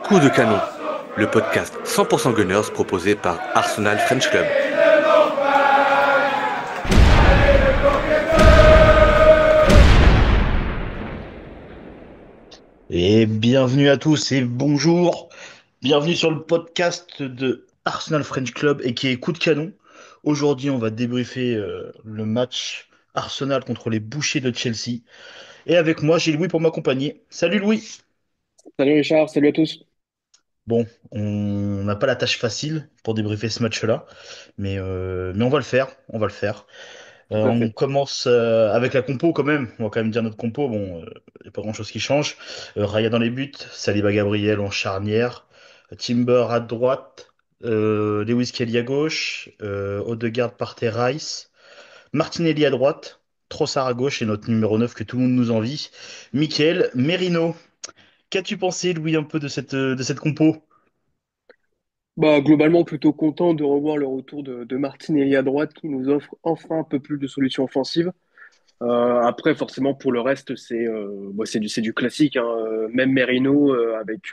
Coup de canon, le podcast 100% Gunners proposé par Arsenal French Club. Et bienvenue à tous et bonjour. Bienvenue sur le podcast de Arsenal French Club et qui est Coup de Canon. Aujourd'hui, on va débriefer le match Arsenal contre les Bouchers de Chelsea. Et avec moi, j'ai Louis pour m'accompagner. Salut Louis. Salut Richard, salut à tous. Bon, on n'a pas la tâche facile pour débriefer ce match-là, mais on va le faire. On va le faire. Tout à On fait. commence avec la compo quand même. On va quand même dire notre compo. Bon, il n'y a pas grand-chose qui change. Raya dans les buts, Saliba Gabriel en charnière, Timber à droite, Lewis Kelly à gauche, Odegaard par terre, Rice, Martinelli à droite, Trossard à gauche et notre numéro 9 que tout le monde nous envie, Michael Merino. Qu'as-tu pensé, Louis, un peu de cette compo? Bah, globalement, plutôt content de revoir le retour de Martinelli à droite qui nous offre enfin un peu plus de solutions offensives. Après, forcément, pour le reste, c'est du classique, hein. Même Merino, avec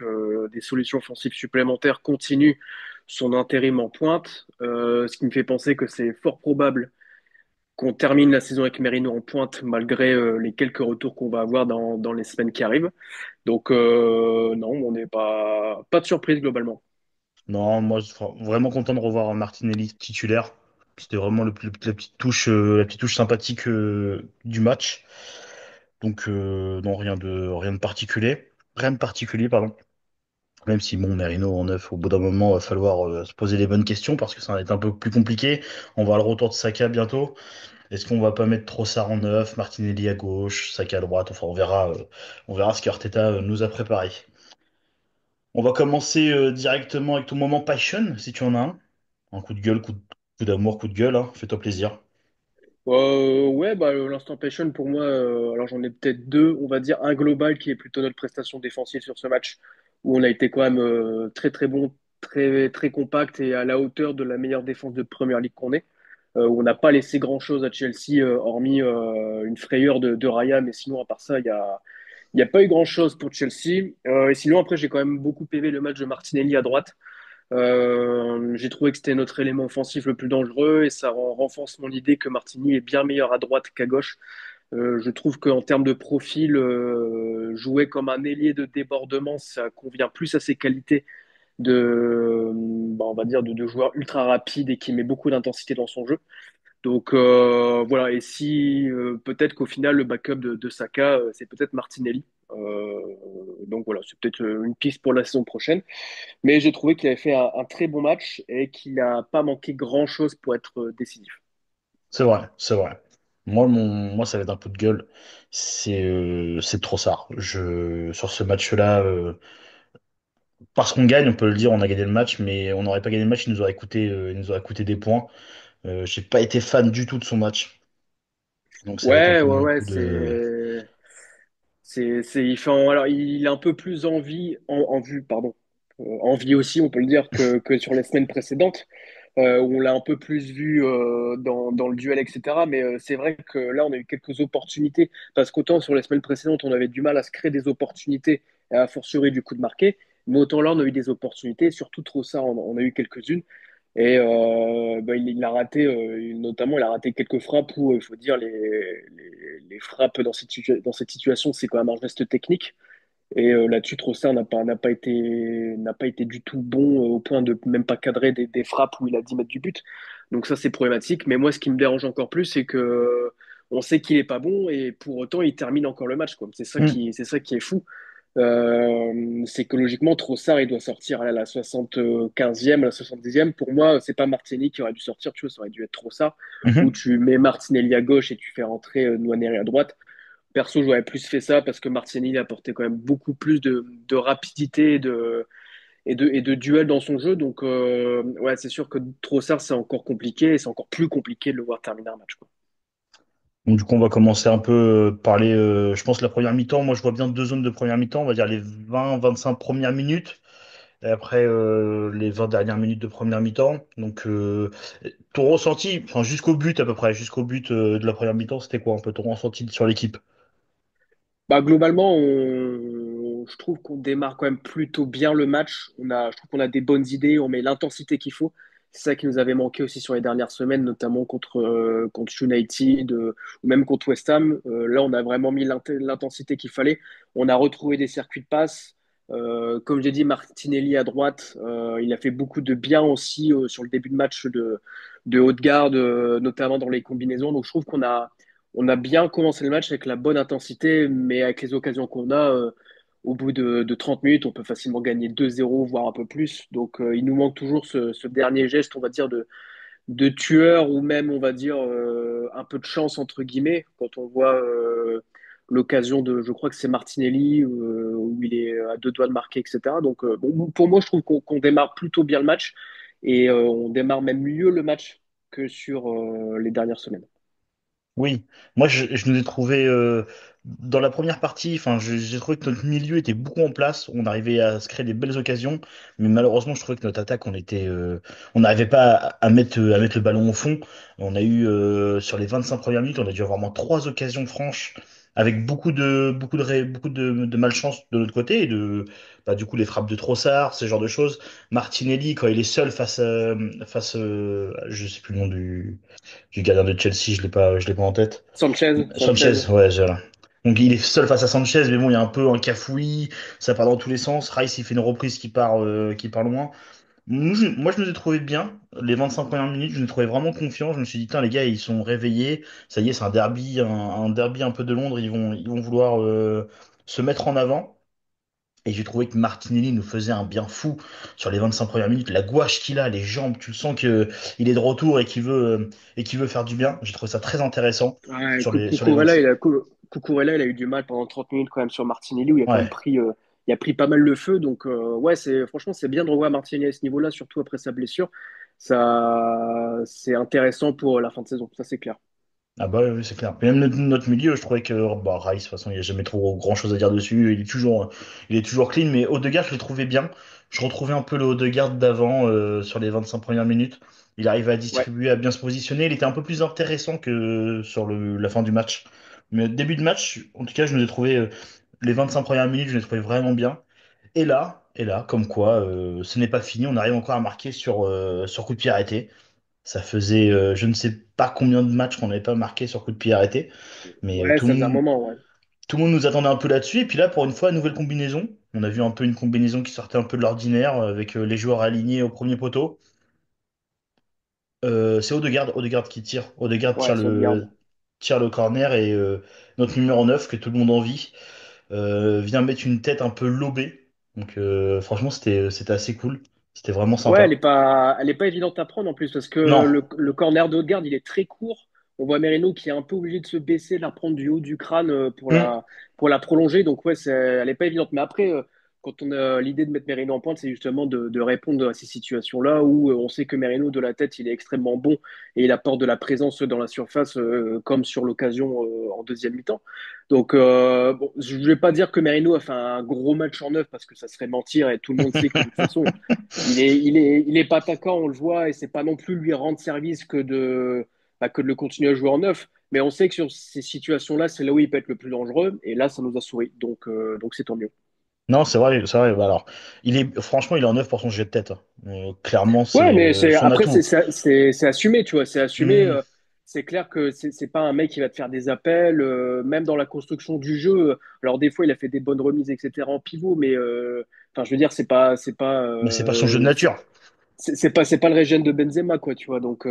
des solutions offensives supplémentaires, continue son intérim en pointe. Ce qui me fait penser que c'est fort probable qu'on termine la saison avec Merino en pointe, malgré les quelques retours qu'on va avoir dans les semaines qui arrivent. Donc, non, on n'est pas de surprise globalement. Non, moi, je suis vraiment content de revoir Martinelli titulaire. C'était vraiment la petite touche sympathique du match. Donc, non, rien de particulier. Rien de particulier, pardon. Même si, bon, Merino en neuf, au bout d'un moment, va falloir se poser les bonnes questions parce que ça va être un peu plus compliqué. On va à le retour de Saka bientôt. Est-ce qu'on va pas mettre Trossard en neuf, Martinelli à gauche, Saka à droite? Enfin, on verra ce qu'Arteta nous a préparé. On va commencer directement avec ton moment passion, si tu en as un. Un coup de gueule, coup d'amour, coup de gueule, hein. Fais-toi plaisir. Ouais, bah, l'instant passion pour moi, alors j'en ai peut-être deux, on va dire un global qui est plutôt notre prestation défensive sur ce match, où on a été quand même très très bon, très très compact et à la hauteur de la meilleure défense de Première Ligue qu'on est, où on n'a pas laissé grand-chose à Chelsea, hormis une frayeur de Raya, mais sinon à part ça, il y a pas eu grand-chose pour Chelsea. Et sinon après j'ai quand même beaucoup aimé le match de Martinelli à droite. J'ai trouvé que c'était notre élément offensif le plus dangereux et ça renforce mon idée que Martini est bien meilleur à droite qu'à gauche. Je trouve qu'en termes de profil, jouer comme un ailier de débordement, ça convient plus à ses qualités on va dire de joueur ultra rapide et qui met beaucoup d'intensité dans son jeu. Donc voilà, et si peut-être qu'au final le backup de Saka, c'est peut-être Martinelli. Euh, donc voilà, c'est peut-être une piste pour la saison prochaine. Mais j'ai trouvé qu'il avait fait un très bon match et qu'il n'a pas manqué grand-chose pour être décisif. C'est vrai, c'est vrai. Moi, ça va être un coup de gueule. C'est trop ça. Sur ce match-là, parce qu'on gagne, on peut le dire, on a gagné le match, mais on n'aurait pas gagné le match, il nous aurait coûté des points. J'ai pas été fan du tout de son match. Donc ça va être un Ouais, peu ouais, mon ouais, coup de. alors, il a un peu plus envie, en vue, pardon, envie aussi, on peut le dire, que sur les semaines précédentes, où on l'a un peu plus vu dans le duel, etc. Mais c'est vrai que là, on a eu quelques opportunités, parce qu'autant sur les semaines précédentes, on avait du mal à se créer des opportunités, et à fortiori du coup de marquer, mais autant là, on a eu des opportunités, surtout trop ça, on a eu quelques-unes. Et bah, il a raté, notamment, il a raté quelques frappes où il faut dire les frappes dans cette situation, c'est quand même un geste technique. Et là-dessus, Trossard n'a pas été du tout bon au point de même pas cadrer des frappes où il a 10 mètres du but. Donc ça, c'est problématique. Mais moi, ce qui me dérange encore plus, c'est que on sait qu'il est pas bon et pour autant, il termine encore le match, quoi. Hmm. C'est ça qui est fou. C'est que logiquement, Trossard, il doit sortir à la 75e, à la 70e. Pour moi, c'est pas Martinelli qui aurait dû sortir, tu vois, ça aurait dû être Trossard, où Mhm. tu mets Martinelli à gauche et tu fais rentrer Nwaneri à droite. Perso, j'aurais plus fait ça parce que Martinelli apportait quand même beaucoup plus de rapidité et de duel dans son jeu. Donc, ouais, c'est sûr que Trossard, c'est encore compliqué et c'est encore plus compliqué de le voir terminer un match, quoi. Donc, du coup, on va commencer un peu parler, je pense, la première mi-temps. Moi, je vois bien deux zones de première mi-temps. On va dire les 20-25 premières minutes. Et après, les 20 dernières minutes de première mi-temps. Donc, ton ressenti, enfin, jusqu'au but à peu près, jusqu'au but de la première mi-temps, c'était quoi un peu ton ressenti sur l'équipe? Bah, globalement, je trouve qu'on démarre quand même plutôt bien le match. Je trouve qu'on a des bonnes idées, on met l'intensité qu'il faut. C'est ça qui nous avait manqué aussi sur les dernières semaines, notamment contre United ou même contre West Ham. Là, on a vraiment mis l'intensité qu'il fallait. On a retrouvé des circuits de passe. Comme j'ai dit, Martinelli à droite, il a fait beaucoup de bien aussi sur le début de match de Haute-Garde, notamment dans les combinaisons. Donc je trouve on a bien commencé le match avec la bonne intensité, mais avec les occasions qu'on a, au bout de 30 minutes, on peut facilement gagner 2-0, voire un peu plus. Donc il nous manque toujours ce dernier geste, on va dire, de tueur ou même, on va dire, un peu de chance, entre guillemets, quand on voit l'occasion je crois que c'est Martinelli, où il est à deux doigts de marquer, etc. Donc bon, pour moi, je trouve qu'on démarre plutôt bien le match et on démarre même mieux le match que sur les dernières semaines. Oui, moi je nous ai trouvé dans la première partie, enfin j'ai trouvé que notre milieu était beaucoup en place, on arrivait à se créer des belles occasions, mais malheureusement je trouvais que notre attaque on n'arrivait pas à mettre le ballon au fond. On a eu sur les 25 premières minutes, on a dû avoir vraiment trois occasions franches avec beaucoup de malchance de notre côté et du coup les frappes de Trossard, ce genre de choses. Martinelli quand il est seul je sais plus le nom du gardien de Chelsea, je l'ai pas en tête. Sanchez, Sanchez. ouais, voilà. Donc il est seul face à Sanchez, mais bon, il y a un peu un cafouillis, ça part dans tous les sens. Rice, il fait une reprise qui part loin. Moi, je nous ai trouvé bien. Les 25 premières minutes, je nous ai trouvé vraiment confiants. Je me suis dit, putain, les gars, ils sont réveillés. Ça y est, c'est un derby un peu de Londres. Ils vont vouloir se mettre en avant. Et j'ai trouvé que Martinelli nous faisait un bien fou sur les 25 premières minutes. La gouache qu'il a, les jambes, tu le sens que il est de retour et qu'il veut faire du bien. J'ai trouvé ça très intéressant Ouais, sur les 25. Cucurella, il a eu du mal pendant 30 minutes quand même sur Martinelli, où il a quand même Ouais. pris, il a pris pas mal le feu. Donc, ouais, franchement, c'est bien de revoir Martinelli à ce niveau-là, surtout après sa blessure. C'est intéressant pour la fin de saison, ça c'est clair. Ah bah oui, c'est clair. Puis même notre milieu, je trouvais que bah, Rice, de toute façon, il n'y a jamais trop grand-chose à dire dessus. Il est toujours clean, mais Odegaard, je l'ai trouvé bien. Je retrouvais un peu le Odegaard d'avant sur les 25 premières minutes. Il arrivait à Ouais, distribuer, à bien se positionner. Il était un peu plus intéressant que sur la fin du match. Mais début de match, en tout cas, je nous ai trouvé les 25 premières minutes, je les ai trouvé vraiment bien. Et là, comme quoi, ce n'est pas fini. On arrive encore à marquer sur coup de pied arrêté. Ça faisait je ne sais pas combien de matchs qu'on n'avait pas marqué sur coup de pied arrêté, mais ouais, ça faisait un moment, ouais. tout le monde nous attendait un peu là-dessus. Et puis là, pour une fois, nouvelle combinaison. On a vu un peu une combinaison qui sortait un peu de l'ordinaire avec les joueurs alignés au premier poteau. C'est Odegaard qui tire. Odegaard Ouais, ça regarde. tire le corner et notre numéro 9 que tout le monde envie, vient mettre une tête un peu lobée. Donc franchement, c'était assez cool. C'était vraiment Ouais, sympa. elle est pas évidente à prendre en plus parce que Non. le corner de Haute-Garde, il est très court. On voit Merino qui est un peu obligé de se baisser, de la prendre du haut du crâne Hum. pour la prolonger. Donc ouais, elle est pas évidente. Mais après, quand on a l'idée de mettre Merino en pointe, c'est justement de répondre à ces situations-là où on sait que Merino de la tête, il est extrêmement bon et il apporte de la présence dans la surface, comme sur l'occasion en deuxième mi-temps. Donc bon, je vais pas dire que Merino a fait un gros match en neuf parce que ça serait mentir et tout le monde sait que de toute façon il est pas attaquant, on le voit, et c'est pas non plus lui rendre service que de le continuer à jouer en neuf. Mais on sait que sur ces situations-là, c'est là où il peut être le plus dangereux. Et là, ça nous a souri. Donc c'est tant mieux. Non, c'est vrai, c'est vrai. Bah alors, franchement, il est en 9 pour son jet de tête, hein. Clairement, Ouais, c'est mais son après, atout. c'est assumé, tu vois. C'est assumé. Hmm. C'est clair que c'est pas un mec qui va te faire des appels, même dans la construction du jeu. Alors, des fois, il a fait des bonnes remises, etc. en pivot, mais enfin, je veux dire, Mais c'est pas son jeu de nature. c'est pas le régime de Benzema, quoi, tu vois. Donc,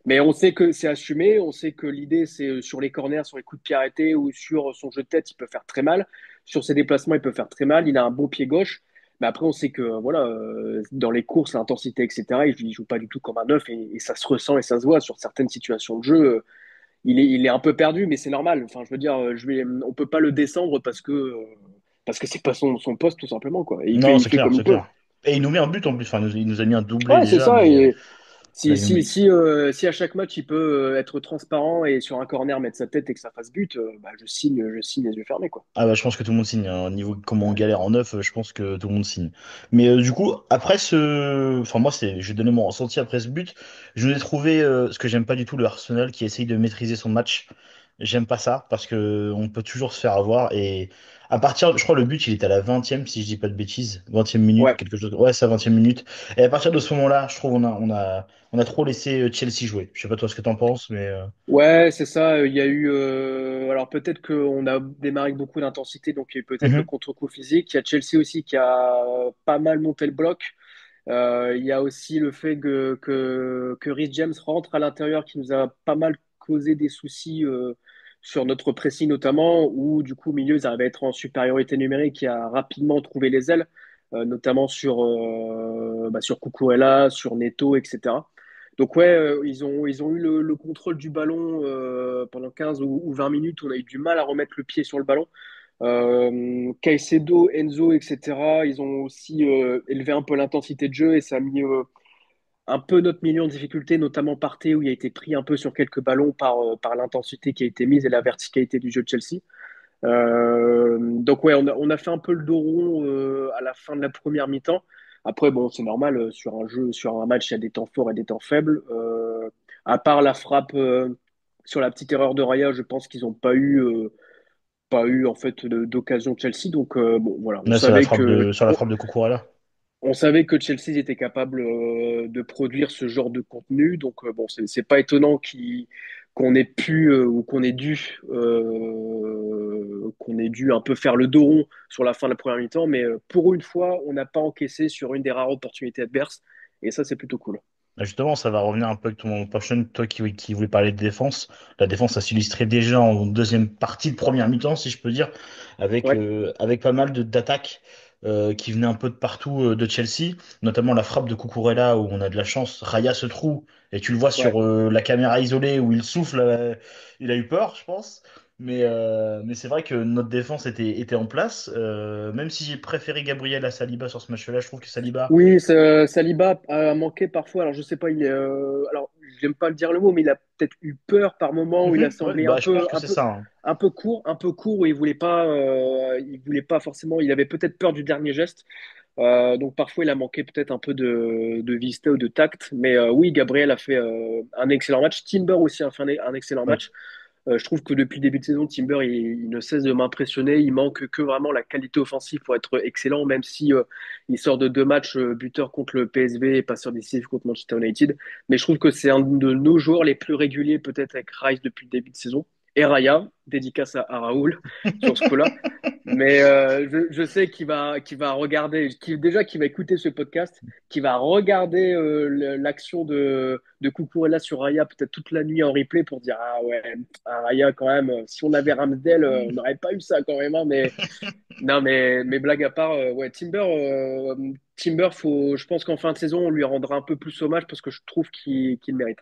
mais on sait que c'est assumé, on sait que l'idée, c'est sur les corners, sur les coups de pied arrêtés ou sur son jeu de tête, il peut faire très mal. Sur ses déplacements, il peut faire très mal. Il a un bon pied gauche. Mais après, on sait que voilà, dans les courses, l'intensité, etc., il joue pas du tout comme un neuf et ça se ressent et ça se voit sur certaines situations de jeu. Il est un peu perdu, mais c'est normal. Enfin, je veux dire, on peut pas le descendre parce que c'est pas son poste, tout simplement, quoi. Et Non, il fait comme il c'est peut. clair. Et il nous met un but en plus. Enfin, il nous a mis un doublé Ouais, c'est déjà, ça. mais Et là, il nous met. si à chaque match il peut être transparent et sur un corner mettre sa tête et que ça fasse but, bah, je signe les yeux fermés, quoi. Ah bah, je pense que tout le monde signe, hein. Au niveau de comment on galère en 9, je pense que tout le monde signe. Mais du coup, enfin moi, j'ai donné mon ressenti après ce but. Je nous ai trouvé ce que j'aime pas du tout, le Arsenal qui essaye de maîtriser son match. J'aime pas ça parce que on peut toujours se faire avoir. Et à partir, je crois, le but, il était à la 20e, si je dis pas de bêtises, 20e minute, Ouais, quelque chose. Ouais, c'est à 20e minute. Et à partir de ce moment-là, je trouve on a trop laissé Chelsea jouer. Je sais pas toi ce que t'en penses, mais ouais, c'est ça. Il y a eu, alors peut-être qu'on a démarré avec beaucoup d'intensité, donc il y a eu peut-être le Mhm. contre-coup physique. Il y a Chelsea aussi qui a pas mal monté le bloc. Il y a aussi le fait que Reece James rentre à l'intérieur, qui nous a pas mal causé des soucis sur notre pressing notamment, où du coup au milieu ils arrivaient à être en supériorité numérique et à rapidement trouver les ailes, notamment sur Cucurella, sur Neto, etc. Donc ouais, ils ont eu le contrôle du ballon pendant 15 ou 20 minutes. On a eu du mal à remettre le pied sur le ballon. Caicedo, Enzo, etc. Ils ont aussi élevé un peu l'intensité de jeu et ça a mis un peu notre milieu en difficulté, notamment Partey où il a été pris un peu sur quelques ballons par l'intensité qui a été mise et la verticalité du jeu de Chelsea. Donc ouais, on a fait un peu le dos rond à la fin de la première mi-temps. Après, bon, c'est normal, sur un jeu, sur un match, il y a des temps forts et des temps faibles. À part la frappe sur la petite erreur de Raya, je pense qu'ils n'ont pas eu en fait d'occasion de Chelsea. Donc bon, voilà, on là, c'est la savait frappe que sur la frappe de Cucurella. on savait que Chelsea était capable de produire ce genre de contenu. Donc bon, c'est pas étonnant qu'on ait pu ou qu'on ait dû un peu faire le dos rond sur la fin de la première mi-temps. Mais pour une fois, on n'a pas encaissé sur une des rares opportunités adverses. Et ça, c'est plutôt cool. Bah, justement, ça va revenir un peu avec ton passion, toi qui voulais parler de défense. La défense, ça s'illustrait déjà en deuxième partie de première mi-temps, si je peux dire, Ouais, avec pas mal d'attaques qui venaient un peu de partout de Chelsea, notamment la frappe de Cucurella où on a de la chance. Raya se trouve, et tu le vois ouais. sur la caméra isolée où il souffle, il a eu peur, je pense. Mais c'est vrai que notre défense était en place. Même si j'ai préféré Gabriel à Saliba sur ce match-là, je trouve que Saliba. Oui, Saliba a manqué parfois. Alors, je sais pas, alors, j'aime pas le dire le mot, mais il a peut-être eu peur par moment où il a Mhm, ouais, semblé un bah, je pense peu, que un c'est peu, ça, hein. un peu court, où il voulait pas forcément. Il avait peut-être peur du dernier geste. Donc, parfois, il a manqué peut-être un peu de vista ou de tact. Mais oui, Gabriel a fait un excellent match. Timber aussi a fait un excellent Ouais. match. Je trouve que depuis le début de saison, Timber, il ne cesse de m'impressionner. Il manque que vraiment la qualité offensive pour être excellent, même si il sort de 2 matchs, buteur contre le PSV et passeur décisif contre Manchester United. Mais je trouve que c'est un de nos joueurs les plus réguliers, peut-être avec Rice depuis le début de saison. Et Raya, dédicace à Raoul sur ce coup-là. Mais je sais qu'il va regarder, déjà qu'il va écouter ce podcast, qu'il va regarder l'action de Cucurella sur Raya peut-être toute la nuit en replay pour dire ah ouais, ah, Raya quand même, si on avait Ramsdale, on n'aurait pas eu ça quand même. Hein, mais non, mais blague à part, ouais, Timber, je pense qu'en fin de saison, on lui rendra un peu plus hommage parce que je trouve qu'il le mérite.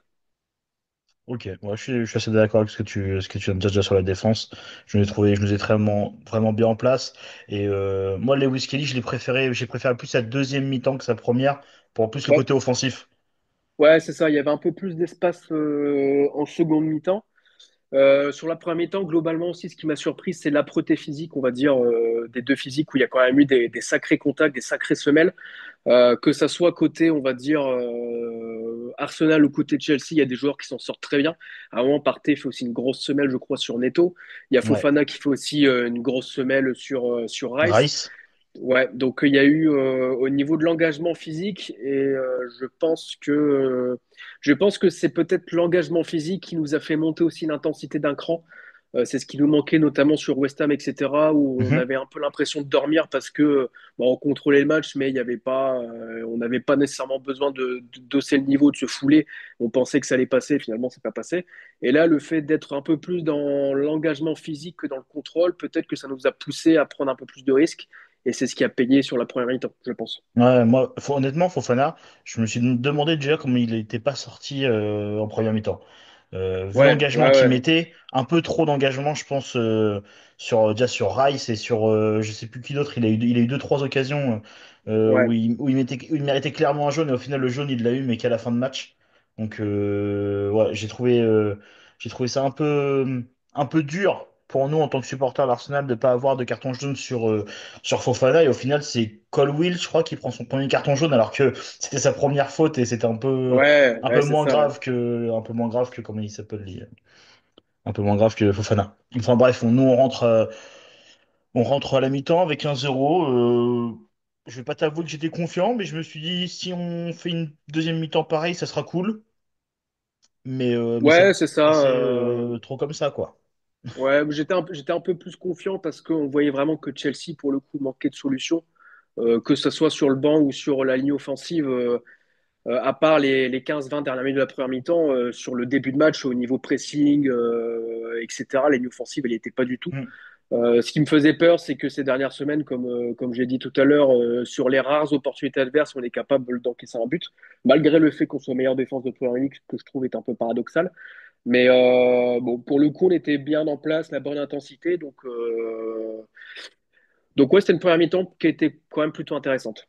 Ok, ouais, je suis assez d'accord avec ce que tu viens de dire déjà sur la défense. Je nous ai vraiment, vraiment bien en place. Et moi, Lewis Kelly, j'ai préféré plus sa deuxième mi-temps que sa première, pour plus le Ouais, côté offensif. ouais, c'est ça. Il y avait un peu plus d'espace en seconde mi-temps. Sur la première mi-temps, globalement aussi, ce qui m'a surpris, c'est l'âpreté physique, on va dire, des deux physiques, où il y a quand même eu des sacrés contacts, des sacrées semelles. Que ça soit côté, on va dire, Arsenal ou côté Chelsea, il y a des joueurs qui s'en sortent très bien. À un moment, Partey fait aussi une grosse semelle, je crois, sur Neto. Il y a Ouais. Fofana qui fait aussi une grosse semelle sur Rice. Rice. Ouais, donc il y a eu au niveau de l'engagement physique et je pense que c'est peut-être l'engagement physique qui nous a fait monter aussi l'intensité d'un cran. C'est ce qui nous manquait notamment sur West Ham, etc., où on Mhm. avait un peu l'impression de dormir parce que bon, on contrôlait le match, mais il y avait pas, on n'avait pas nécessairement besoin de d'hausser le niveau, de se fouler. On pensait que ça allait passer, finalement, c'est pas passé. Et là, le fait d'être un peu plus dans l'engagement physique que dans le contrôle, peut-être que ça nous a poussé à prendre un peu plus de risques. Et c'est ce qui a payé sur la première mi-temps, je pense. Ouais, moi, honnêtement, Fofana, je me suis demandé déjà comment il n'était pas sorti en première mi-temps. Vu Ouais, l'engagement ouais, qu'il ouais, mettait, un peu trop d'engagement, je pense, déjà sur Rice et sur je sais plus qui d'autre. Il a eu deux, trois occasions ouais. où il méritait clairement un jaune et au final, le jaune, il l'a eu, mais qu'à la fin de match. Donc, ouais, j'ai trouvé ça un peu dur pour nous en tant que supporters d'Arsenal de pas avoir de carton jaune sur Fofana. Et au final, c'est Colwill, je crois, qui prend son premier carton jaune alors que c'était sa première faute et c'était un peu, Ouais, un ouais, peu c'est moins ça. Ouais. grave que comment il s'appelle, Un peu moins grave que Fofana. Enfin bref, nous on rentre à la mi-temps avec 1-0. Je vais pas t'avouer que j'étais confiant, mais je me suis dit si on fait une deuxième mi-temps pareil, ça sera cool. Mais ça Ouais, va c'est ça. passer trop comme ça, quoi. Ouais, j'étais un peu plus confiant parce qu'on voyait vraiment que Chelsea, pour le coup, manquait de solutions, que ce soit sur le banc ou sur la ligne offensive. À part les 15-20 dernières minutes de la première mi-temps, sur le début de match, au niveau pressing, etc., la ligne offensive, elle n'y était pas du tout. Mm. Ce qui me faisait peur, c'est que ces dernières semaines, comme j'ai dit tout à l'heure, sur les rares opportunités adverses, on est capable d'encaisser un but, malgré le fait qu'on soit meilleure défense de Premier League, que je trouve est un peu paradoxal. Mais bon, pour le coup, on était bien en place, la bonne intensité. Donc ouais, c'était une première mi-temps qui était quand même plutôt intéressante.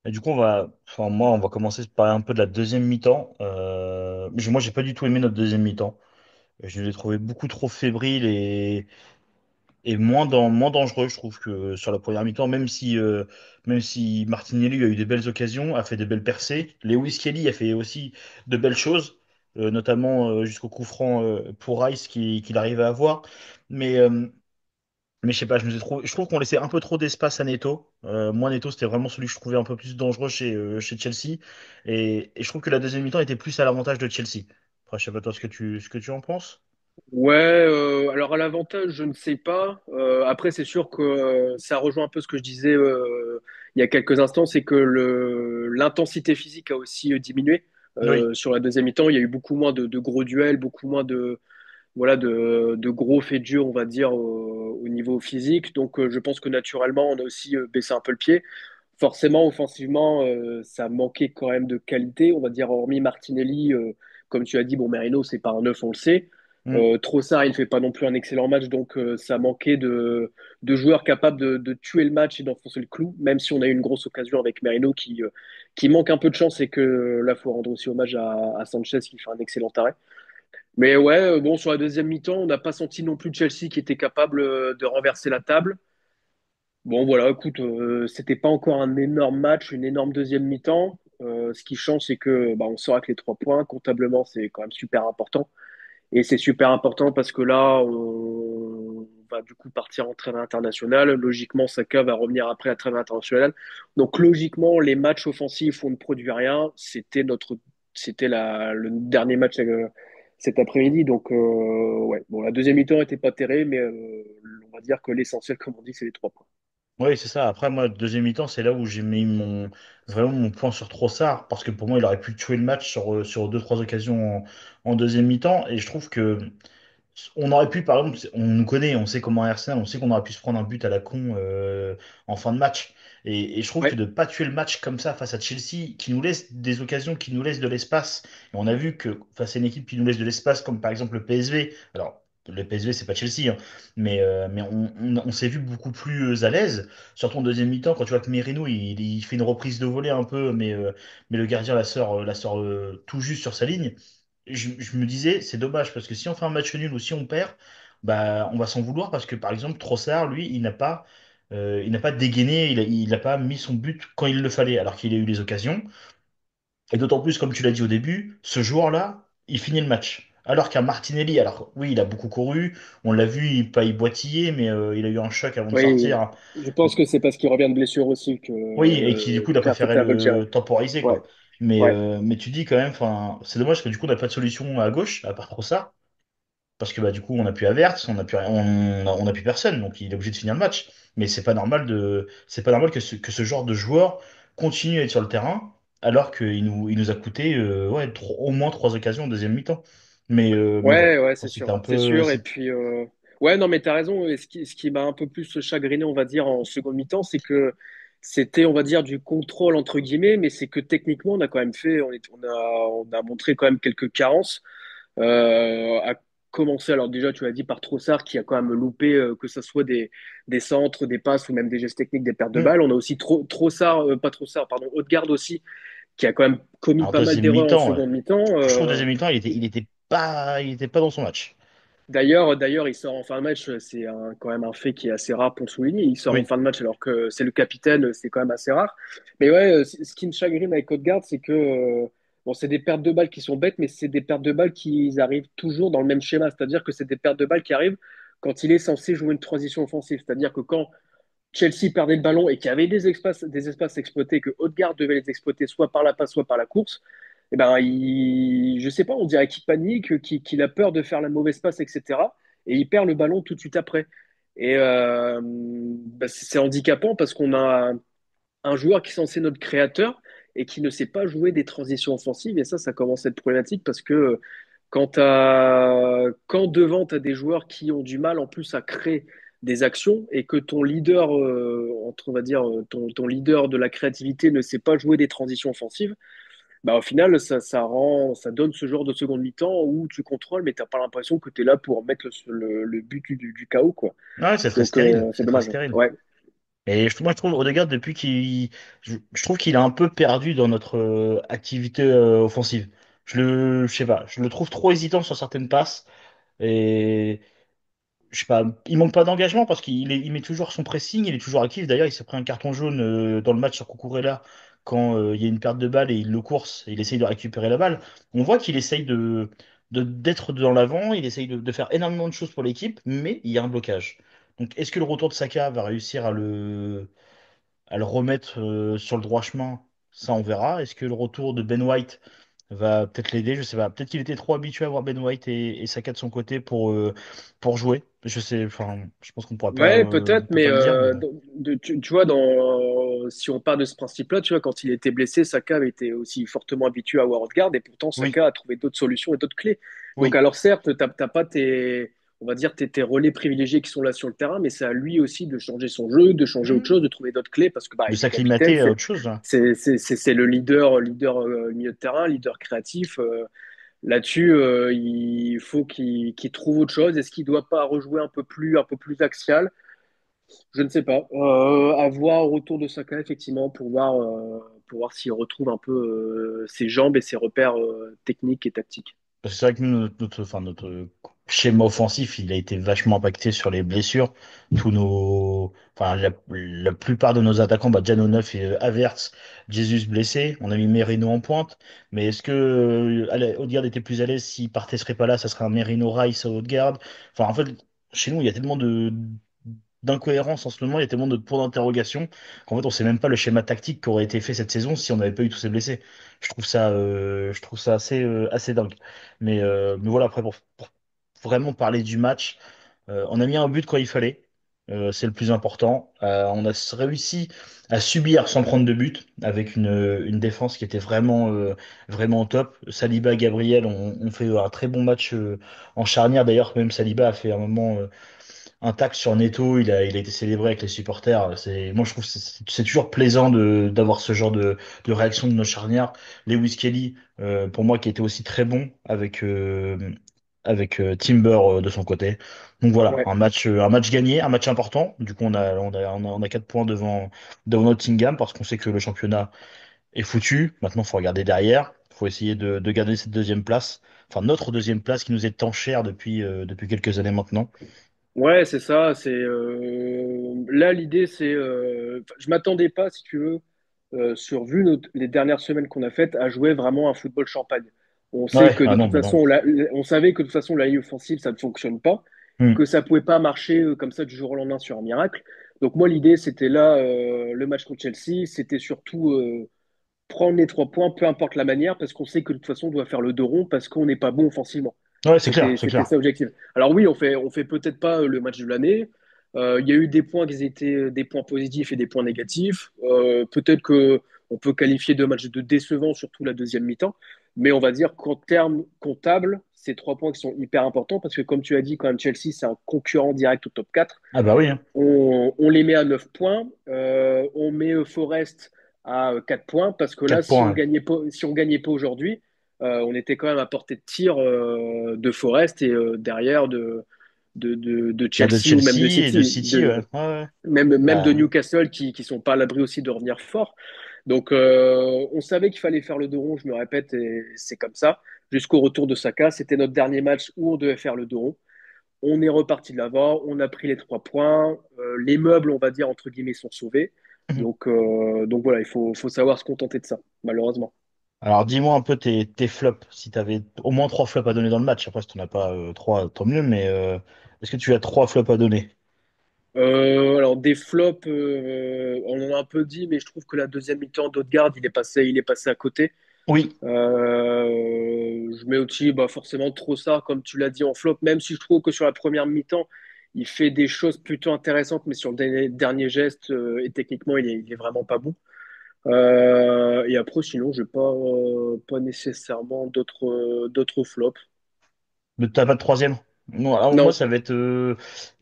Et du coup, enfin, moi, on va commencer par parler un peu de la deuxième mi-temps. Moi, j'ai pas du tout aimé notre deuxième mi-temps. Je l'ai trouvé beaucoup trop fébrile et moins dangereux, je trouve, que sur la première mi-temps, même si Martinelli a eu des belles occasions, a fait des belles percées. Lewis Kelly a fait aussi de belles choses, notamment jusqu'au coup franc pour Rice qu'il arrivait à avoir. Mais, euh, mais je sais pas, je trouve qu'on laissait un peu trop d'espace à Neto. Moi, Neto, c'était vraiment celui que je trouvais un peu plus dangereux chez Chelsea. Et je trouve que la deuxième mi-temps était plus à l'avantage de Chelsea. Après, je sais pas toi ce que tu en penses. Ouais, alors à l'avantage, je ne sais pas. Après, c'est sûr que ça rejoint un peu ce que je disais il y a quelques instants, c'est que l'intensité physique a aussi diminué. Oui. Sur la deuxième mi-temps, il y a eu beaucoup moins de gros duels, beaucoup moins voilà, de gros faits durs, on va dire, au niveau physique. Donc, je pense que naturellement, on a aussi baissé un peu le pied. Forcément, offensivement, ça manquait quand même de qualité. On va dire, hormis Martinelli, comme tu as dit, bon, Merino, c'est pas un neuf, on le sait. Mm. Trossard, il fait pas non plus un excellent match, donc ça manquait de joueurs capables de tuer le match et d'enfoncer le clou, même si on a eu une grosse occasion avec Merino qui manque un peu de chance et que là, faut rendre aussi hommage à Sanchez qui fait un excellent arrêt. Mais ouais, bon, sur la deuxième mi-temps, on n'a pas senti non plus Chelsea qui était capable de renverser la table. Bon, voilà, écoute, c'était pas encore un énorme match, une énorme deuxième mi-temps. Ce qui change, c'est que bah, on saura que les 3 points, comptablement, c'est quand même super important. Et c'est super important parce que là, on va du coup partir en trêve internationale. Logiquement, Saka va revenir après la trêve internationale. Donc, logiquement, les matchs offensifs où on ne produit rien, c'était le dernier match cet après-midi. Donc, ouais, bon, la deuxième mi-temps n'était pas terrible, mais on va dire que l'essentiel, comme on dit, c'est les 3 points. Oui, c'est ça. Après, moi, deuxième mi-temps, c'est là où j'ai mis vraiment mon point sur Trossard, parce que pour moi, il aurait pu tuer le match sur deux, trois occasions en deuxième mi-temps. Et je trouve que on aurait pu, par exemple, on nous connaît, on sait comment est Arsenal, on sait qu'on aurait pu se prendre un but à la con en fin de match. Et je trouve que Ouais, de ne pas tuer le match comme ça face à Chelsea, qui nous laisse des occasions, qui nous laisse de l'espace, et on a vu que face à une équipe qui nous laisse de l'espace, comme par exemple le PSV, alors le PSV, c'est pas Chelsea, hein, mais on s'est vu beaucoup plus à l'aise, surtout en deuxième mi-temps, quand tu vois que Merino, il fait une reprise de volée un peu, mais le gardien la sort tout juste sur sa ligne. Je me disais, c'est dommage parce que si on fait un match nul ou si on perd, bah, on va s'en vouloir parce que par exemple, Trossard, lui, il n'a pas dégainé, il a pas mis son but quand il le fallait, alors qu'il a eu les occasions. Et d'autant plus, comme tu l'as dit au début, ce joueur-là, il finit le match. Alors qu'un Martinelli, alors oui, il a beaucoup couru, on l'a vu, pas y boitiller, mais il a eu un choc avant de oui, sortir. je pense que c'est parce qu'il revient de blessure aussi Oui, et qui du coup, il a préféré qu'Arteta veut le tirer. le temporiser, Ouais, quoi. ouais. Mais tu dis quand même, enfin, c'est dommage parce que du coup, on n'a pas de solution à gauche, à part Trossard. Parce que bah, du coup, on n'a plus Havertz, on a plus personne, donc il est obligé de finir le match. Mais c'est pas normal que que ce genre de joueur continue à être sur le terrain, alors il nous a coûté ouais, au moins trois occasions en deuxième mi-temps. Mais voilà, Ouais, ouais, c'est c'était sûr, un c'est peu. sûr. Et puis, ouais, non, mais t'as raison. Et ce qui m'a un peu plus chagriné, on va dire, en seconde mi-temps, c'est que c'était, on va dire, du contrôle entre guillemets, mais c'est que techniquement, on a quand même fait, on a montré quand même quelques carences. À commencer, alors déjà, tu as dit par Trossard qui a quand même loupé, que ce soit des centres, des passes ou même des gestes techniques, des pertes de Hmm. balles. On a aussi Trossard, pas Trossard, pardon, Odegaard aussi, qui a quand même commis Alors pas mal deuxième d'erreurs en mi-temps, ouais. seconde mi-temps. Je trouve deuxième mi-temps, il était pas dans son match. D'ailleurs, il sort en fin de match, quand même un fait qui est assez rare pour le souligner. Il sort en Oui. fin de match alors que c'est le capitaine, c'est quand même assez rare. Mais ouais, ce qui me chagrine avec Odegaard, c'est que bon, c'est des pertes de balles qui sont bêtes, mais c'est des pertes de balles qui arrivent toujours dans le même schéma. C'est-à-dire que c'est des pertes de balles qui arrivent quand il est censé jouer une transition offensive. C'est-à-dire que quand Chelsea perdait le ballon et qu'il y avait des espaces exploités, que Odegaard devait les exploiter soit par la passe, soit par la course, eh ben, je sais pas, on dirait qu'il panique, qu'il a peur de faire la mauvaise passe, etc. Et il perd le ballon tout de suite après. Et bah, c'est handicapant parce qu'on a un joueur qui est censé être notre créateur et qui ne sait pas jouer des transitions offensives. Et ça commence à être problématique parce que quand devant, tu as des joueurs qui ont du mal en plus à créer des actions et que ton leader, on va dire, ton leader de la créativité ne sait pas jouer des transitions offensives, bah, au final, ça donne ce genre de seconde mi-temps où tu contrôles, mais t'as pas l'impression que tu es là pour mettre le but du chaos, quoi. Ouais, c'est très Donc, stérile. c'est C'est très dommage. stérile. Ouais. Et moi, je trouve Odegaard, depuis je trouve qu'il a un peu perdu dans notre activité offensive. Je sais pas, je le trouve trop hésitant sur certaines passes. Et je sais pas, il manque pas d'engagement parce il met toujours son pressing, il est toujours actif. D'ailleurs, il s'est pris un carton jaune dans le match sur Cucurella quand il y a une perte de balle et il le course et il essaye de récupérer la balle. On voit qu'il essaye d'être dans l'avant, il essaye de faire énormément de choses pour l'équipe, mais il y a un blocage. Donc, est-ce que le retour de Saka va réussir à le remettre sur le droit chemin? Ça, on verra. Est-ce que le retour de Ben White va peut-être l'aider? Je sais pas. Peut-être qu'il était trop habitué à voir Ben White et Saka de son côté pour jouer. Je sais, enfin, je pense qu'on Ouais, peut-être, peut mais pas le dire, mais tu vois, si on part de ce principe-là, tu vois, quand il était blessé, Saka avait été aussi fortement habitué à Odegaard et pourtant oui, Saka a trouvé d'autres solutions et d'autres clés. Donc, oui. alors certes, t'as pas on va dire, tes relais privilégiés qui sont là sur le terrain, mais c'est à lui aussi de changer son jeu, de changer autre Hmm. chose, de trouver d'autres clés parce que bah, De il est capitaine, s'acclimater à autre chose, là. c'est le leader milieu de terrain, leader créatif. Là-dessus, il faut qu'il trouve autre chose. Est-ce qu'il doit pas rejouer un peu plus axial? Je ne sais pas. À voir au retour de Saka, effectivement, pour voir s'il retrouve un peu ses jambes et ses repères techniques et tactiques. Parce que c'est vrai que nous, enfin, notre schéma offensif, il a été vachement impacté sur les blessures. Enfin, la plupart de nos attaquants, bah, Jano Neuf et Havertz, Jesus blessé. On a mis Merino en pointe. Mais est-ce que Odegaard était plus à l'aise s'il partait, serait pas là, ça serait un Merino Rice au Odegaard. Enfin, en fait, chez nous, il y a tellement d'incohérences en ce moment, il y a tellement de points d'interrogation qu'en fait, on sait même pas le schéma tactique qui aurait été fait cette saison si on n'avait pas eu tous ces blessés. Je trouve ça assez dingue. Mais voilà, après, pour vraiment parler du match, on a mis un but quand il fallait. C'est le plus important. On a réussi à subir sans prendre de but avec une défense qui était vraiment au top. Saliba, Gabriel ont fait un très bon match en charnière. D'ailleurs, même Saliba a fait un moment un tacle sur Neto. Il a été célébré avec les supporters. Moi, je trouve que c'est toujours plaisant d'avoir ce genre de réaction de nos charnières. Lewis Kelly, pour moi, qui était aussi très bon avec Timber de son côté. Donc voilà, Ouais. un match gagné, un match important. Du coup, on a 4 points devant Nottingham parce qu'on sait que le championnat est foutu. Maintenant, il faut regarder derrière. Il faut essayer de garder cette deuxième place. Enfin, notre deuxième place qui nous est tant chère depuis quelques années maintenant. Ouais, c'est ça. Là, l'idée, je m'attendais pas, si tu veux, les dernières semaines qu'on a faites, à jouer vraiment un football champagne. On sait Ouais, que ah de non, toute mais non. façon, on savait que de toute façon, la ligne offensive, ça ne fonctionne pas, Hmm. que ça pouvait pas marcher comme ça du jour au lendemain sur un miracle. Donc moi, l'idée, c'était là, le match contre Chelsea, c'était surtout prendre les 3 points, peu importe la manière, parce qu'on sait que de toute façon, on doit faire le dos rond parce qu'on n'est pas bon offensivement. Ouais, c'est clair, c'est C'était clair. ça l'objectif. Alors oui, on fait peut-être pas le match de l'année. Il y a eu des points qui étaient des points positifs et des points négatifs. Peut-être que on peut qualifier de match de décevant, surtout la deuxième mi-temps. Mais on va dire qu'en termes comptables, c'est 3 points qui sont hyper importants parce que comme tu as dit, quand même, Chelsea, c'est un concurrent direct au top 4. Ah bah oui, hein. On les met à 9 points. On met Forest à 4 points parce que là, 4 points. Ouais. si on gagnait pas aujourd'hui, on était quand même à portée de tir de Forest et derrière de Bah de Chelsea ou même de Chelsea et de City, City, ouais. Ouais, ouais. même de Bah, Newcastle qui sont pas à l'abri aussi de revenir fort. Donc, on savait qu'il fallait faire le dos rond, je me répète, et c'est comme ça. Jusqu'au retour de Saka, c'était notre dernier match où on devait faire le dos rond. On est reparti de l'avant, on a pris les 3 points. Les meubles, on va dire, entre guillemets, sont sauvés. Donc voilà, faut savoir se contenter de ça, malheureusement. Alors, dis-moi un peu tes flops. Si tu avais au moins trois flops à donner dans le match. Après, si tu n'en as pas trois, tant mieux. Mais est-ce que tu as trois flops à donner? Alors des flops, on en a un peu dit, mais je trouve que la deuxième mi-temps d'Odegaard, il est passé à côté. Oui, Je mets aussi bah, forcément Trossard, comme tu l'as dit, en flop, même si je trouve que sur la première mi-temps, il fait des choses plutôt intéressantes, mais sur le dernier geste, et techniquement, il est vraiment pas bon. Et après, sinon, je n'ai pas nécessairement d'autres flops. mais t'as pas de troisième? Non, alors moi, Non, ça va être. Je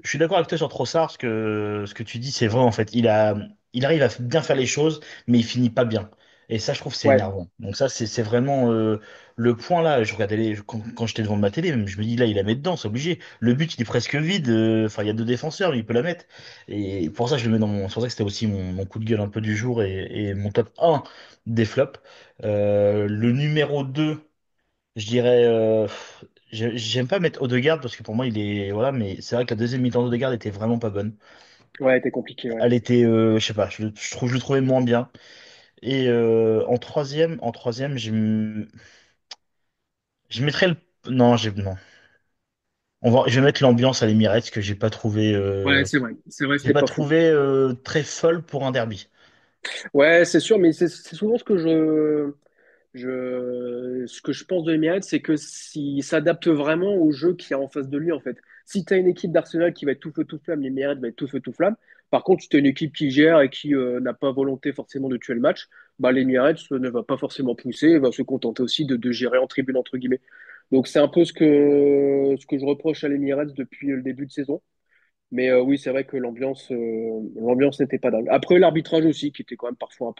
suis d'accord avec toi sur Trossard, ce que tu dis, c'est vrai en fait. Il arrive à bien faire les choses, mais il finit pas bien. Et ça, je trouve, c'est ouais, énervant. Donc ça, c'est vraiment le point là. Je regardais quand j'étais devant ma télé, même, je me dis là, il la met dedans, c'est obligé. Le but, il est presque vide. Enfin, il y a deux défenseurs, mais il peut la mettre. Et pour ça, je le mets dans mon. C'est pour ça que c'était aussi mon coup de gueule un peu du jour et mon top un des flops. Le numéro 2. Je dirais, j'aime pas mettre Odegaard parce que pour moi il est voilà, mais c'est vrai que la deuxième mi-temps d'Odegaard était vraiment pas bonne. ouais, c'était compliqué, ouais. Elle était, je sais pas, je le trouvais moins bien. Et en troisième, je mettrais le, non, non, je vais mettre l'ambiance à l'Emirates que Ouais, c'est vrai. C'est vrai, j'ai c'était pas pas faux. trouvé très folle pour un derby. Ouais, c'est sûr, mais c'est souvent ce que je pense de l'Emirates, c'est que s'il s'adapte vraiment au jeu qu'il y a en face de lui, en fait. Si tu as une équipe d'Arsenal qui va être tout feu, tout flamme, l'Emirates va être tout feu, tout flamme. Par contre, si tu as une équipe qui gère et qui n'a pas volonté forcément de tuer le match, bah, l'Emirates ne va pas forcément pousser et va se contenter aussi de gérer en tribune, entre guillemets. Donc, c'est un peu ce que je reproche à l'Emirates depuis le début de saison. Mais oui, c'est vrai que l'ambiance n'était pas dingue. Après, l'arbitrage aussi, qui était quand même parfois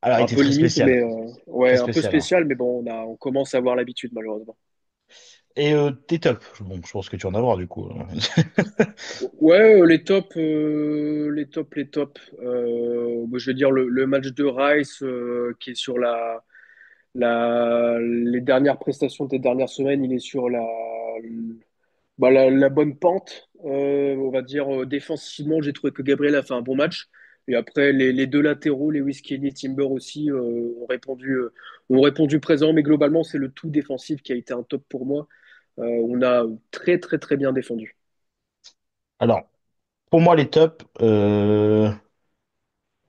Alors il un était peu très limite, spécial, mais très ouais, un peu spécial, hein. spécial, mais bon, on commence à avoir l'habitude malheureusement. Et tes tops, bon, je pense que tu en as avoir du coup. Ouais, les tops. Moi, je veux dire le match de Rice qui est sur les dernières prestations des dernières semaines, il est sur la bonne pente. On va dire défensivement, j'ai trouvé que Gabriel a fait un bon match. Et après, les deux latéraux, Lewis Kelly et Timber aussi, ont répondu présent. Mais globalement, c'est le tout défensif qui a été un top pour moi. On a très, très, très bien défendu. Alors pour moi les tops. Je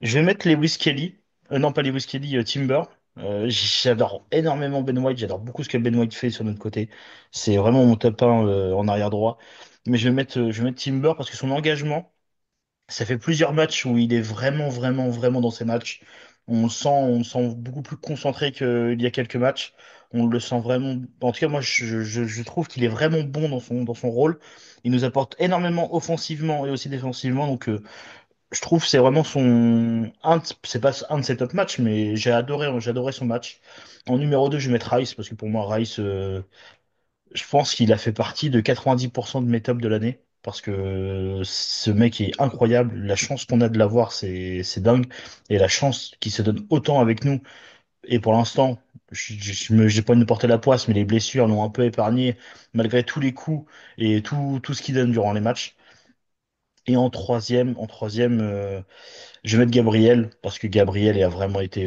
vais mettre Lewis Kelly. Non, pas Lewis Kelly, Timber. J'adore énormément Ben White. J'adore beaucoup ce que Ben White fait sur notre côté. C'est vraiment mon top 1 en arrière droit. Mais je vais mettre Timber parce que son engagement, ça fait plusieurs matchs où il est vraiment, vraiment, vraiment dans ses matchs. On le sent beaucoup plus concentré qu'il y a quelques matchs. On le sent vraiment. En tout cas, moi, je trouve qu'il est vraiment bon dans son rôle. Il nous apporte énormément offensivement et aussi défensivement. Donc, je trouve que c'est vraiment c'est pas un de ses top matchs, mais j'ai adoré son match. En numéro 2 je vais mettre Rice, parce que pour moi, Rice, je pense qu'il a fait partie de 90% de mes tops de l'année, parce que ce mec est incroyable. La chance qu'on a de l'avoir, c'est dingue. Et la chance qu'il se donne autant avec nous. Et pour l'instant, j'ai pas envie de porter la poisse, mais les blessures l'ont un peu épargné, malgré tous les coups et tout ce qu'il donne durant les matchs. Et en troisième, je vais mettre Gabriel parce que Gabriel a vraiment été.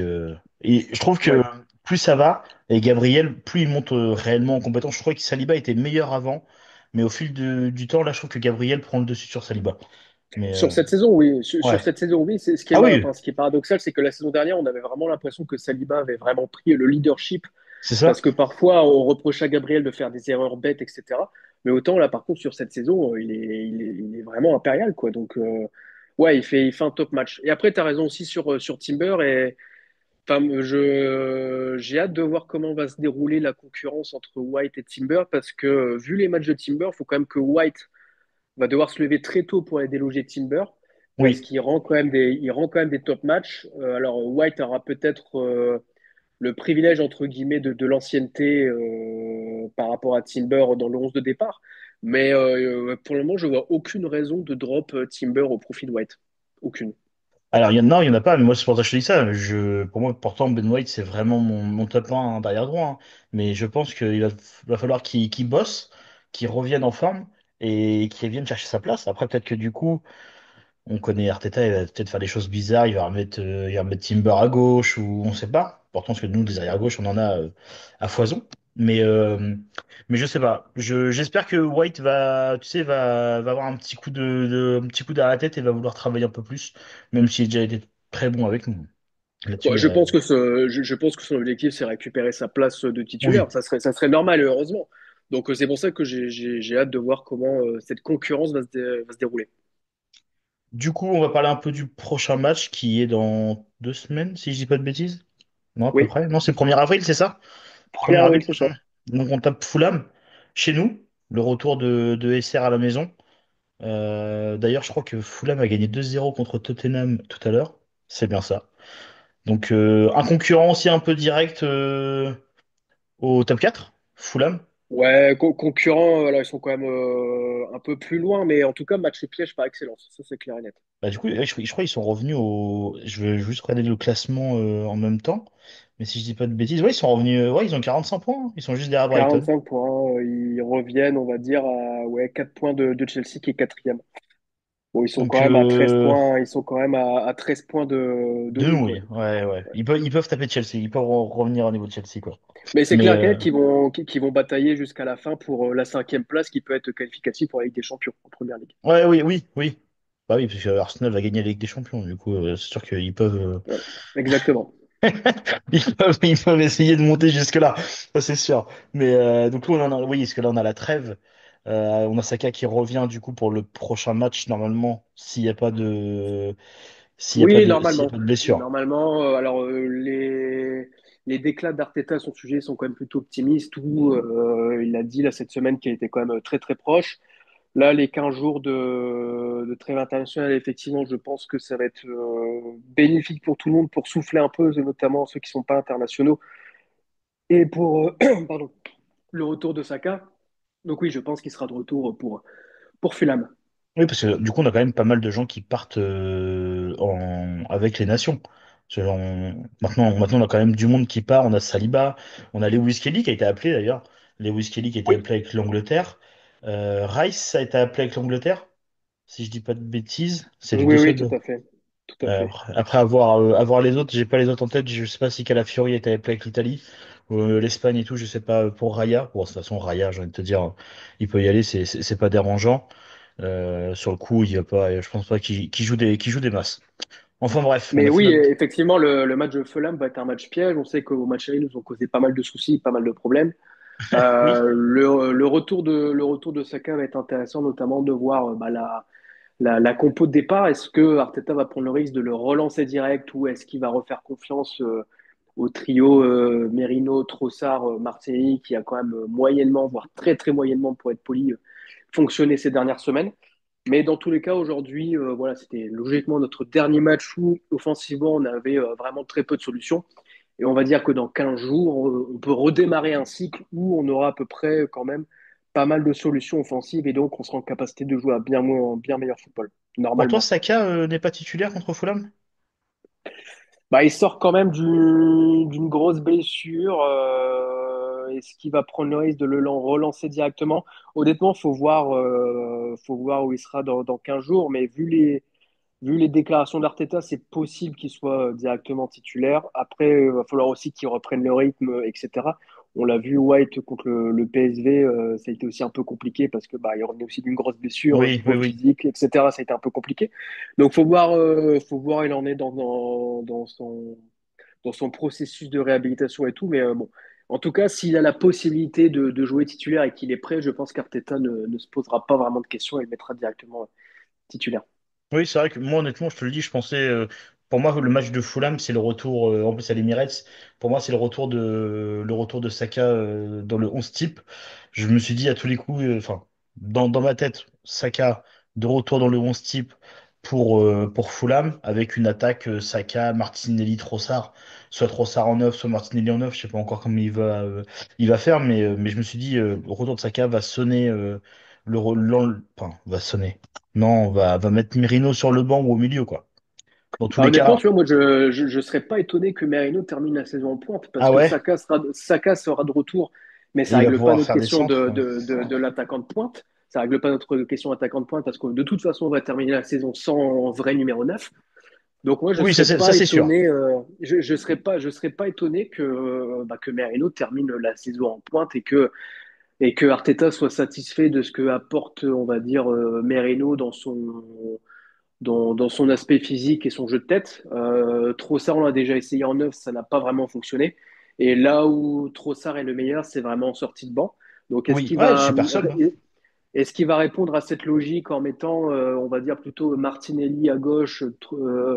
Et je trouve que Ouais. plus ça va, et Gabriel, plus il monte réellement en compétence. Je crois que Saliba était meilleur avant, mais au fil du temps, là, je trouve que Gabriel prend le dessus sur Saliba. Mais Sur cette saison, oui. Sur ouais. cette saison, oui. C'est Ah oui, enfin, ce qui est paradoxal, c'est que la saison dernière, on avait vraiment l'impression que Saliba avait vraiment pris le leadership c'est ça. parce que parfois, on reprochait à Gabriel de faire des erreurs bêtes, etc. Mais autant là, par contre, sur cette saison, il est vraiment impérial, quoi. Donc, ouais, il fait un top match. Et après, tu as raison aussi sur Timber. Et enfin, j'ai hâte de voir comment va se dérouler la concurrence entre White et Timber parce que, vu les matchs de Timber, il faut quand même que White va devoir se lever très tôt pour aller déloger Timber parce Oui. qu'il rend quand même des top matchs. Alors, White aura peut-être le privilège, entre guillemets, de l'ancienneté par rapport à Timber dans le 11 de départ. Mais pour le moment, je vois aucune raison de drop Timber au profit de White. Aucune. Alors, non, il y en a pas, mais moi, c'est pour ça que je te dis ça. Pour moi, pourtant, Ben White, c'est vraiment mon top 1 derrière droit, hein. Mais je pense qu'il va falloir qu'il bosse, qu'il revienne en forme et qu'il vienne chercher sa place. Après, peut-être que du coup, on connaît Arteta, il va peut-être faire des choses bizarres, il va remettre Timber à gauche ou on sait pas. Pourtant, parce que nous, des arrière-gauche, on en a à foison. Mais, euh, mais je sais pas. J'espère que White va, tu sais, va avoir un petit coup un petit coup derrière la tête et va vouloir travailler un peu plus, même s'il a déjà été très bon avec nous. Là-dessus, Bon, je pense que son objectif, c'est récupérer sa place de oui. titulaire. Ça serait normal, et heureusement. Donc, c'est pour ça que j'ai hâte de voir comment cette concurrence va se dérouler. Du coup, on va parler un peu du prochain match qui est dans 2 semaines, si je dis pas de bêtises. Non, à peu Oui, près. Non, c'est le 1er avril, c'est ça? 1er 1er avril avril, c'est ça. prochain. Donc on tape Fulham chez nous. Le retour de SR à la maison. D'ailleurs, je crois que Fulham a gagné 2-0 contre Tottenham tout à l'heure. C'est bien ça. Donc un concurrent aussi un peu direct au top 4, Fulham. Ouais, concurrents, voilà, ils sont quand même un peu plus loin, mais en tout cas, match piège par excellence. Ça, c'est clair et net. Bah, du coup, je crois qu'ils sont revenus au. Je vais juste regarder le classement en même temps. Mais si je dis pas de bêtises, ouais, ils sont revenus. Ouais, ils ont 45 points, hein. Ils sont juste derrière Brighton. 45 points, ils reviennent, on va dire, à ouais, 4 points de Chelsea qui est quatrième. Bon, ils sont quand Donc même à 13 points, ils sont quand même à 13 points de de nous, nous, quoi. oui. Ouais, ouais. Ils peuvent taper Chelsea. Ils peuvent revenir au niveau de Chelsea, quoi. Mais c'est Mais clair et net qu'ils vont batailler jusqu'à la fin pour la cinquième place qui peut être qualificative pour la Ligue des Champions en première ligue. ouais, oui, oui, oui. Bah oui, parce que Arsenal va gagner la Ligue des Champions. Du coup, c'est sûr qu'ils peuvent. Ouais, exactement. Ils peuvent essayer de monter jusque-là, ça c'est sûr. Mais donc nous, oui, parce que là on a la trêve. On a Saka qui revient du coup pour le prochain match normalement, Oui, s'il y a normalement. pas de blessure. Normalement, alors les déclats d'Arteta à son sujet sont quand même plutôt optimistes, où il a dit là, cette semaine qu'il était quand même très très proche. Là, les 15 jours de trêve internationale, effectivement, je pense que ça va être bénéfique pour tout le monde pour souffler un peu, notamment ceux qui sont pas internationaux, et pour pardon, le retour de Saka. Donc oui, je pense qu'il sera de retour pour Fulham. Oui, parce que du coup on a quand même pas mal de gens qui partent avec les nations. Parce que maintenant on a quand même du monde qui part. On a Saliba, on a Lewis Kelly qui a été appelé d'ailleurs. Lewis Kelly qui a été Oui, appelé avec l'Angleterre. Rice a été appelé avec l'Angleterre. Si je dis pas de bêtises, c'est les oui, deux oui, seuls. tout à fait. Après avoir les autres, j'ai pas les autres en tête. Je sais pas si Calafiori a été appelé avec l'Italie, ou, l'Espagne et tout. Je sais pas pour Raya. Bon, de toute façon Raya, j'ai envie de te dire, il peut y aller, c'est pas dérangeant. Sur le coup, il va pas. Je pense pas qu'il joue des masses. Enfin bref, on Mais a oui, Fulham. effectivement, le match de Fulham va être un match piège. On sait qu'au match aller, ils nous ont causé pas mal de soucis, pas mal de problèmes. Oui. Le retour de Saka va être intéressant, notamment de voir bah, la compo de départ. Est-ce que Arteta va prendre le risque de le relancer direct ou est-ce qu'il va refaire confiance au trio Merino, Trossard, Martinelli qui a quand même moyennement, voire très très moyennement pour être poli, fonctionné ces dernières semaines. Mais dans tous les cas, aujourd'hui, voilà, c'était logiquement notre dernier match où offensivement on avait vraiment très peu de solutions. Et on va dire que dans 15 jours, on peut redémarrer un cycle où on aura à peu près quand même pas mal de solutions offensives et donc on sera en capacité de jouer à bien meilleur football, Pour toi, normalement. Saka n'est pas titulaire contre Fulham? Bah, il sort quand même d'une grosse blessure. Est-ce qu'il va prendre le risque de relancer directement? Honnêtement, faut voir où il sera dans 15 jours, mais vu les déclarations d'Arteta, c'est possible qu'il soit directement titulaire. Après, il va falloir aussi qu'il reprenne le rythme, etc. On l'a vu, White contre le PSV, ça a été aussi un peu compliqué parce que bah, il revenait aussi d'une grosse blessure, Oui, oui, niveau oui. physique, etc. Ça a été un peu compliqué. Donc, faut voir où il en est dans son processus de réhabilitation et tout. Mais bon, en tout cas, s'il a la possibilité de jouer titulaire et qu'il est prêt, je pense qu'Arteta ne se posera pas vraiment de questions et le mettra directement titulaire. Oui, c'est vrai que moi, honnêtement, je te le dis, je pensais. Pour moi, le match de Fulham, c'est le retour. En plus, à l'Emirates, pour moi, c'est le retour de Saka dans le 11 type. Je me suis dit à tous les coups, enfin, dans ma tête, Saka de retour dans le 11 type pour Fulham, avec une attaque Saka, Martinelli, Trossard, soit Trossard en neuf, soit Martinelli en neuf. Je sais pas encore comment il va faire, mais je me suis dit, le retour de Saka va sonner enfin, va sonner. Non, on va mettre Merino sur le banc ou au milieu, quoi. Dans tous Bah, les honnêtement, cas. tu vois, moi, je serais pas étonné que Merino termine la saison en pointe parce Ah que ouais? Saka sera de retour, mais Et ça il va règle pas pouvoir notre faire des question centres. de l'attaquant de pointe. Ça règle pas notre question attaquant de pointe parce que de toute façon, on va terminer la saison sans vrai numéro 9. Donc moi, je Oui, serais ça pas c'est sûr. étonné, je serais pas étonné que Merino termine la saison en pointe et que Arteta soit satisfait de ce que apporte, on va dire, Merino dans son aspect physique et son jeu de tête. Trossard, on l'a déjà essayé en neuf, ça n'a pas vraiment fonctionné. Et là où Trossard est le meilleur, c'est vraiment en sortie de banc. Donc Oui, ouais, je suis personne. Hein. est-ce qu'il va répondre à cette logique en mettant, on va dire plutôt Martinelli à gauche,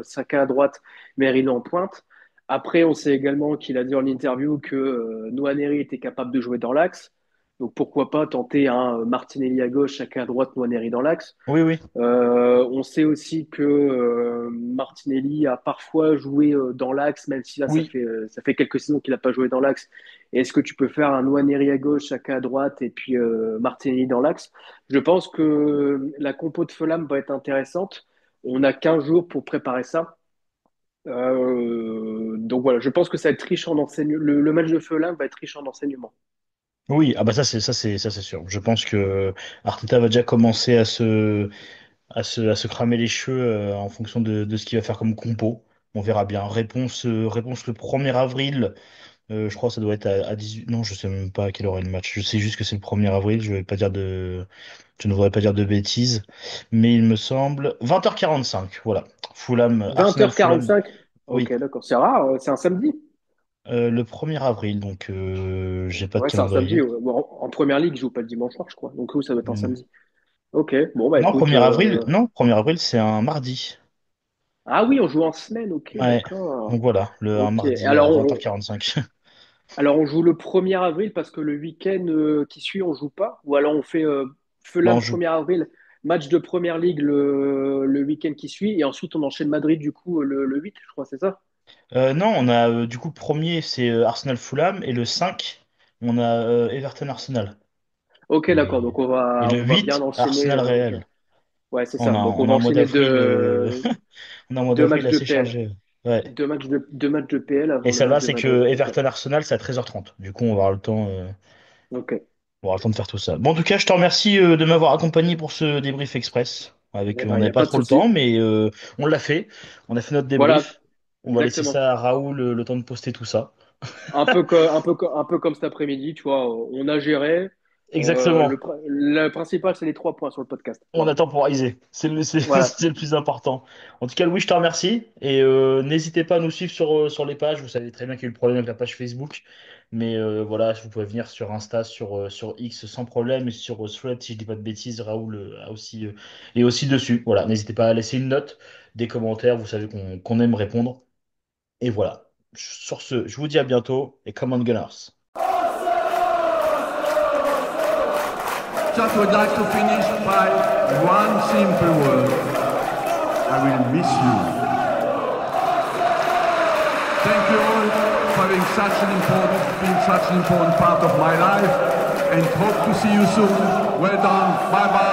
Saka à droite, Merino en pointe? Après, on sait également qu'il a dit en interview que Nwaneri était capable de jouer dans l'axe. Donc pourquoi pas tenter un Martinelli à gauche, Saka à droite, Nwaneri dans l'axe. Oui, oui. On sait aussi que Martinelli a parfois joué dans l'axe, même si là Oui, ça fait quelques saisons qu'il n'a pas joué dans l'axe. Est-ce que tu peux faire un Nwaneri à gauche, Saka à droite et puis Martinelli dans l'axe? Je pense que la compo de Fulham va être intéressante. On a 15 jours pour préparer ça. Donc voilà, je pense que ça va être riche en enseignement. Le match de Fulham va être riche en enseignement. oui, ah bah ça c'est sûr. Je pense que Arteta va déjà commencer à se cramer les cheveux en fonction de ce qu'il va faire comme compo. On verra bien. Réponse le 1er avril. Je crois que ça doit être à 18. Non, je sais même pas à quelle heure est le match. Je sais juste que c'est le 1er avril. Je ne voudrais pas dire de bêtises. Mais il me semble 20h45. Voilà. Arsenal Fulham. 20h45. Ok, Oui. d'accord. C'est rare, c'est un samedi. Le 1er avril, donc j'ai pas de Ouais, c'est un samedi. calendrier. Ouais. Bon, en première ligue, ils jouent pas le dimanche soir, je crois. Donc oui, ça doit être un Hmm. samedi. Ok, bon bah Non, écoute. 1er avril, non, 1er avril, c'est un mardi. Ah oui, on joue en semaine. Ok, Ouais. Donc d'accord. voilà, un Ok. mardi à 20h45. Alors on joue le 1er avril parce que le week-end qui suit, on joue pas. Ou alors on fait Bon, Fulham 1er avril, match de première ligue le week-end qui suit, et ensuite on enchaîne Madrid du coup le 8, je crois, c'est ça? non, on a du coup premier, c'est Arsenal Fulham, et le 5, on a Everton Arsenal. Ok, d'accord. Et, Donc et le on va bien 8, enchaîner. Arsenal Ok. Real. Ouais, c'est On ça. a, Donc on on a va un mois enchaîner d'avril, on a un mois deux d'avril matchs de assez PL. chargé. Ouais. Deux matchs de PL Et avant le ça match va, de c'est Madrid. que Ok. Everton Arsenal, c'est à 13h30. Du coup, on va avoir le temps. Ok. On aura le temps de faire tout ça. Bon, en tout cas, je te remercie de m'avoir accompagné pour ce débrief express. Eh On ben, il n'y n'avait a pas pas de trop le temps, souci. mais on l'a fait. On a fait notre Voilà, débrief. On va laisser exactement. ça à Raoul le temps de poster tout ça. Un peu comme cet après-midi, tu vois, on a géré. Exactement. Le principal, c'est les 3 points sur le podcast. On a Voilà. temporisé. Voilà. C'est le plus important. En tout cas, Louis, je te remercie. Et n'hésitez pas à nous suivre sur les pages. Vous savez très bien qu'il y a eu le problème avec la page Facebook. Mais voilà, vous pouvez venir sur Insta, sur X sans problème. Et sur Thread, si je dis pas de bêtises, Raoul est aussi dessus. Voilà, n'hésitez pas à laisser une note, des commentaires. Vous savez qu'on aime répondre. Et voilà. Sur ce, je vous dis à bientôt. Et come on, Gunners. Just would like to finish by one simple word. I will miss you. Thank you all for being such an important part of my life, and hope to see you soon. Well done. Bye bye.